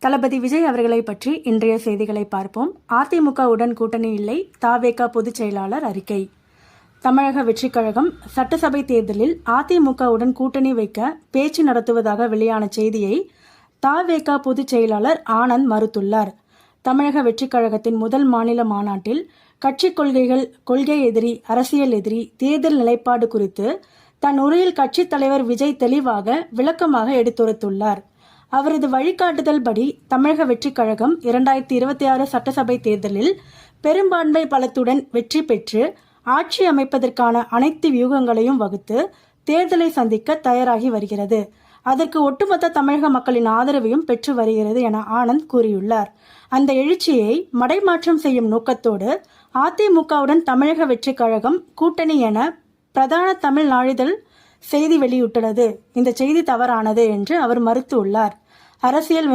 தளபதி விஜய் அவர்களை பற்றி இன்றைய செய்திகளை பார்ப்போம். அதிமுகவுடன் கூட்டணி இல்லை, தவேக பொதுச் செயலாளர் அறிக்கை. தமிழக வெற்றிக் கழகம் சட்டசபை தேர்தலில் அதிமுகவுடன் கூட்டணி வைக்க பேச்சு நடத்துவதாக வெளியான செய்தியை தவேக பொதுச் செயலாளர் ஆனந்த் மறுத்துள்ளார். தமிழக வெற்றிக் கழகத்தின் முதல் மாநில மாநாட்டில் கட்சிக் கொள்கைகள், கொள்கை எதிரி, அரசியல் எதிரி, தேர்தல் நிலைப்பாடு குறித்து தன் உரையில் கட்சித் தலைவர் விஜய் தெளிவாக விளக்கமாக எடுத்துரைத்துள்ளார். அவரது வழிகாட்டுதல் படி தமிழக வெற்றிக் கழகம் 2026 சட்டசபை தேர்தலில் பெரும்பான்மை பலத்துடன் வெற்றி பெற்று ஆட்சி அமைப்பதற்கான அனைத்து வியூகங்களையும் வகுத்து தேர்தலை சந்திக்க தயாராகி வருகிறது. அதற்கு ஒட்டுமொத்த தமிழக மக்களின் ஆதரவையும் பெற்று வருகிறது என ஆனந்த் கூறியுள்ளார். அந்த எழுச்சியை மடைமாற்றம் செய்யும் நோக்கத்தோடு அதிமுகவுடன் தமிழக வெற்றிக் கழகம் கூட்டணி என பிரதான தமிழ் நாளிதழ் செய்தி வெளியிட்டுள்ளது. இந்த செய்தி தவறானது என்று அவர் மறுத்துள்ளார். அரசியல்